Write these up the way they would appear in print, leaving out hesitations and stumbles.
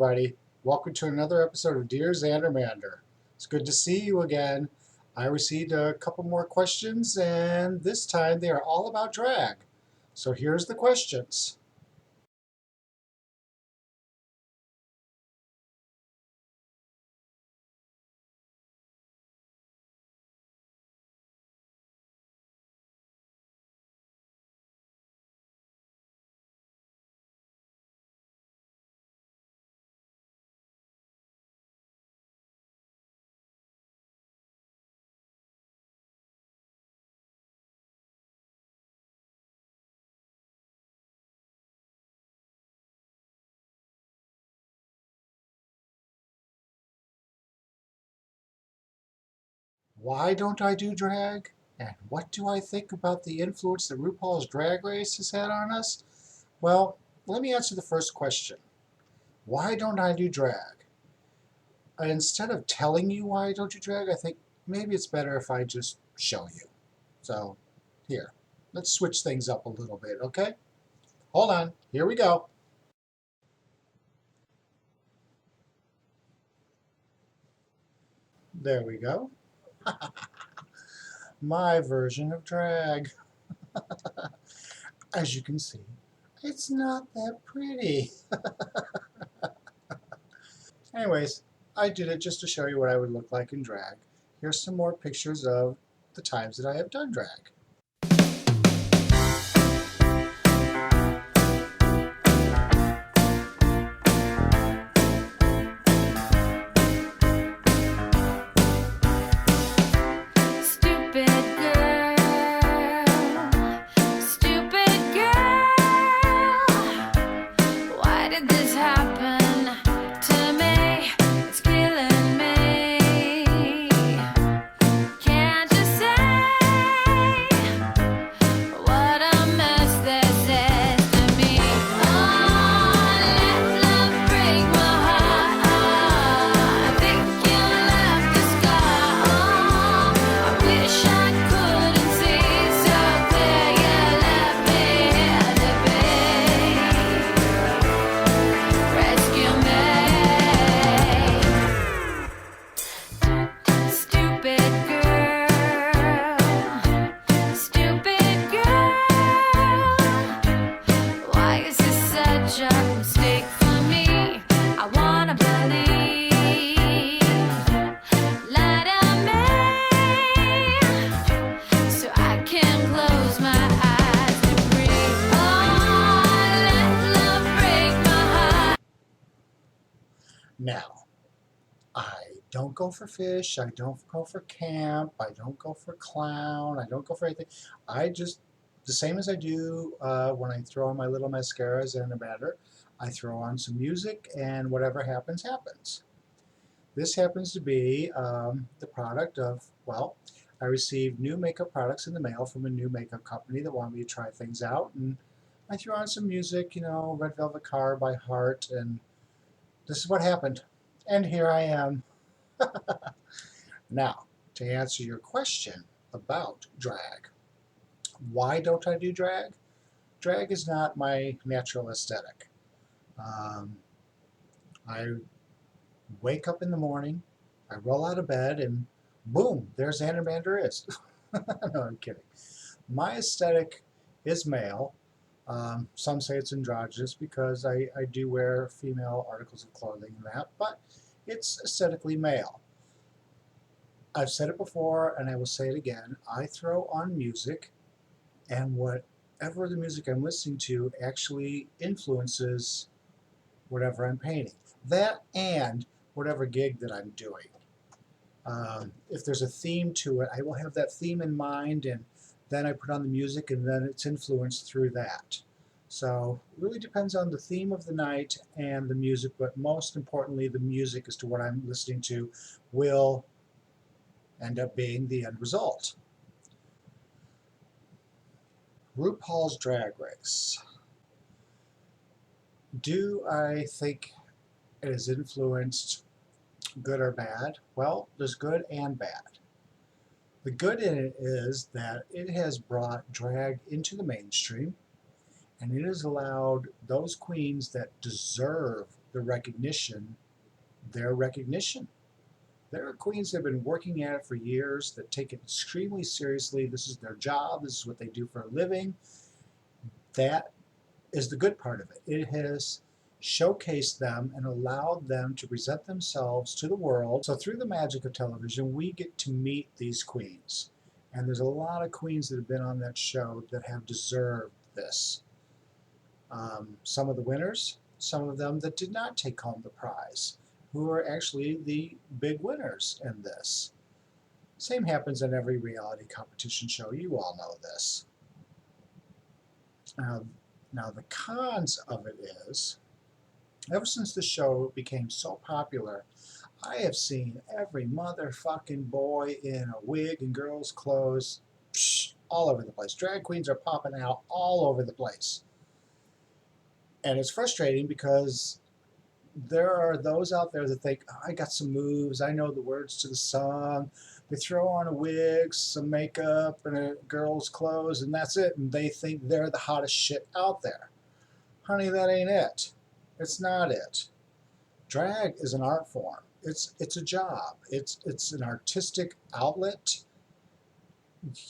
everybody. Welcome to another episode of Dear Zander Mander. It's good to see you again. I received a couple more questions, and this time they are all about drag. So here's the questions. Why don't I do drag? And what do I think about the influence that RuPaul's Drag Race has had on us? Well, let me answer the first question. Why don't I do drag? Instead of telling you why I don't do drag, I think maybe it's better if I just show you. So, here, let's switch things up a little bit, okay? Hold on, here we go. There we go. My version of drag. As you can see, it's not that pretty. Anyways, I did it just to show you what I would look like in drag. Here's some more pictures of the times that I have done drag. Now, I don't go for fish, I don't go for camp, I don't go for clown, I don't go for anything. I just, the same as I do when I throw on my little mascaras and a batter, I throw on some music and whatever happens, happens. This happens to be the product of, well, I received new makeup products in the mail from a new makeup company that wanted me to try things out, and I threw on some music, you know, Red Velvet Car by Heart, and this is what happened. And here I am. Now, to answer your question about drag, why don't I do drag? Drag is not my natural aesthetic. I wake up in the morning, I roll out of bed, and boom, there's Zander Mander is. No, I'm kidding. My aesthetic is male. Some say it's androgynous because I do wear female articles of clothing and that, but it's aesthetically male. I've said it before and I will say it again. I throw on music, and whatever the music I'm listening to actually influences whatever I'm painting. That and whatever gig that I'm doing. If there's a theme to it, I will have that theme in mind, and then I put on the music, and then it's influenced through that. So it really depends on the theme of the night and the music, but most importantly, the music as to what I'm listening to will end up being the end result. RuPaul's Drag Race. Do I think it has influenced good or bad? Well, there's good and bad. The good in it is that it has brought drag into the mainstream, and it has allowed those queens that deserve the recognition, their recognition. There are queens that have been working at it for years that take it extremely seriously. This is their job. This is what they do for a living. That is the good part of it. It has showcased them and allowed them to present themselves to the world. So through the magic of television, we get to meet these queens. And there's a lot of queens that have been on that show that have deserved this. Some of the winners, some of them that did not take home the prize, who are actually the big winners in this. Same happens in every reality competition show. You all know this. Now the cons of it is, ever since the show became so popular, I have seen every motherfucking boy in a wig and girls' clothes all over the place. Drag queens are popping out all over the place. And it's frustrating because there are those out there that think, oh, I got some moves, I know the words to the song. They throw on a wig, some makeup, and a girl's clothes, and that's it. And they think they're the hottest shit out there. Honey, that ain't it. It's not it. Drag is an art form. It's a job. It's an artistic outlet.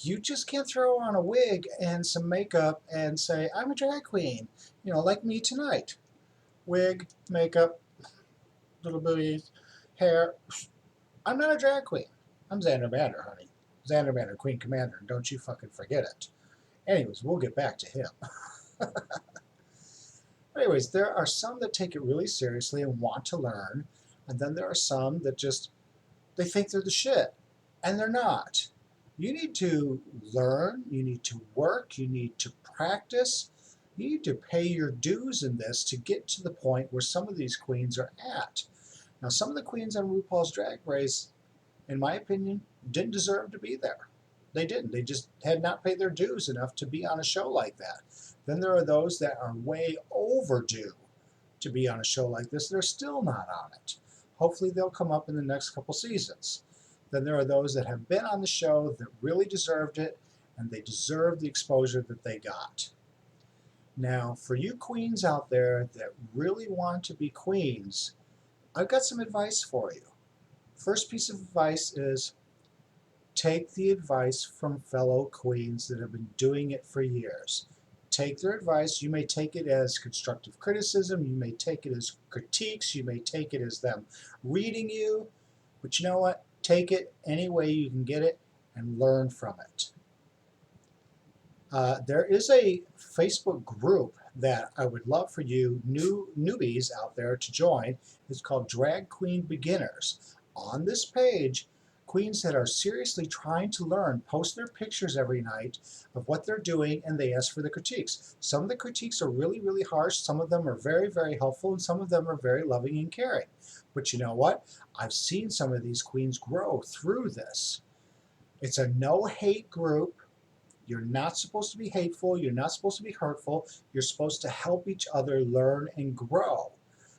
You just can't throw on a wig and some makeup and say, I'm a drag queen, like me tonight. Wig, makeup, little booties, hair. I'm not a drag queen. I'm Zander Mander, honey. Zander Mander, Queen Commander. Don't you fucking forget it. Anyways, we'll get back to him. Anyways, there are some that take it really seriously and want to learn, and then there are some that just, they think they're the shit, and they're not. You need to learn, you need to work, you need to practice, you need to pay your dues in this to get to the point where some of these queens are at. Now, some of the queens on RuPaul's Drag Race, in my opinion, didn't deserve to be there. They didn't. They just had not paid their dues enough to be on a show like that. Then there are those that are way overdue to be on a show like this. They're still not on it. Hopefully they'll come up in the next couple seasons. Then there are those that have been on the show that really deserved it, and they deserve the exposure that they got. Now, for you queens out there that really want to be queens, I've got some advice for you. First piece of advice is take the advice from fellow queens that have been doing it for years. Take their advice. You may take it as constructive criticism. You may take it as critiques. You may take it as them reading you. But you know what? Take it any way you can get it and learn from it. There is a Facebook group that I would love for you newbies out there to join. It's called Drag Queen Beginners. On this page, queens that are seriously trying to learn post their pictures every night of what they're doing, and they ask for the critiques. Some of the critiques are really, really harsh. Some of them are very, very helpful, and some of them are very loving and caring. But you know what? I've seen some of these queens grow through this. It's a no-hate group. You're not supposed to be hateful. You're not supposed to be hurtful. You're supposed to help each other learn and grow.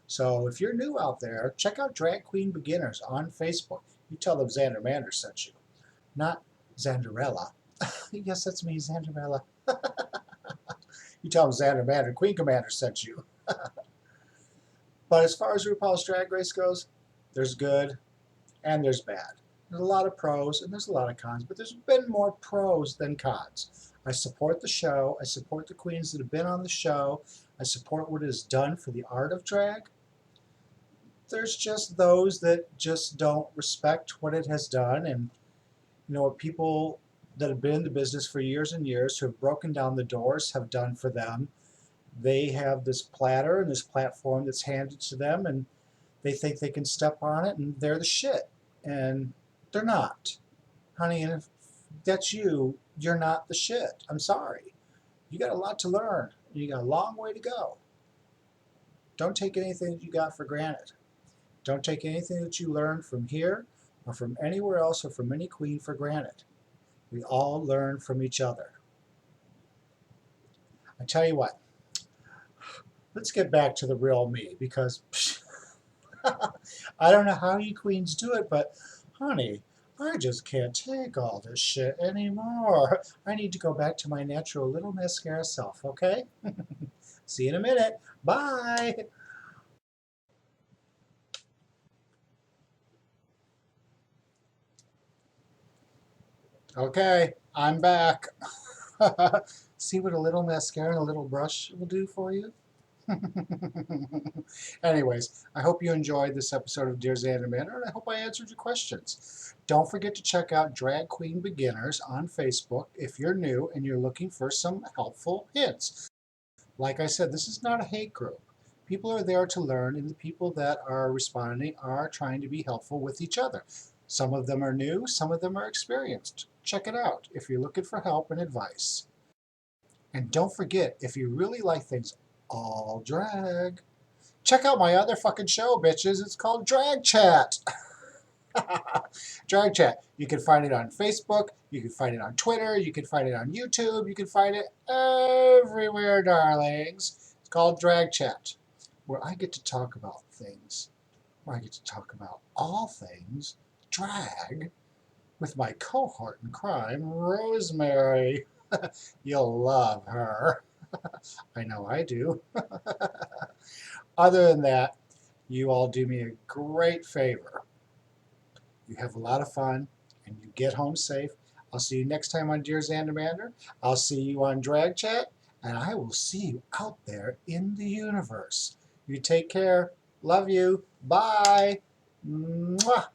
So if you're new out there, check out Drag Queen Beginners on Facebook. You tell them Zander Mander sent you. Not Zanderella. Yes, that's me, Zanderella. You tell them Zander Mander, Queen Commander sent you. But as far as RuPaul's Drag Race goes, there's good and there's bad. There's a lot of pros and there's a lot of cons, but there's been more pros than cons. I support the show. I support the queens that have been on the show. I support what it has done for the art of drag. There's just those that just don't respect what it has done, and what people that have been in the business for years and years, who have broken down the doors, have done for them. They have this platter and this platform that's handed to them, and they think they can step on it and they're the shit, and they're not. Honey, and if that's you, you're not the shit. I'm sorry. You got a lot to learn. You got a long way to go. Don't take anything that you got for granted. Don't take anything that you learned from here or from anywhere else or from any queen for granted. We all learn from each other. I tell you what, let's get back to the real me, because I don't know how you queens do it, but honey, I just can't take all this shit anymore. I need to go back to my natural little mascara self, okay? See you in a minute. Bye. Okay, I'm back. See what a little mascara and a little brush will do for you? Anyways, I hope you enjoyed this episode of Dear Zander Mander, and I hope I answered your questions. Don't forget to check out Drag Queen Beginners on Facebook if you're new and you're looking for some helpful hints. Like I said, this is not a hate group. People are there to learn, and the people that are responding are trying to be helpful with each other. Some of them are new, some of them are experienced. Check it out if you're looking for help and advice. And don't forget, if you really like things all drag, check out my other fucking show, bitches. It's called Drag Chat. Drag Chat. You can find it on Facebook. You can find it on Twitter. You can find it on YouTube. You can find it everywhere, darlings. It's called Drag Chat, where I get to talk about things, where I get to talk about all things drag with my cohort in crime, Rosemary. You'll love her. I know I do. Other than that, you all do me a great favor. You have a lot of fun and you get home safe. I'll see you next time on Dear Zander Mander. I'll see you on Drag Chat, and I will see you out there in the universe. You take care. Love you. Bye. Mwah.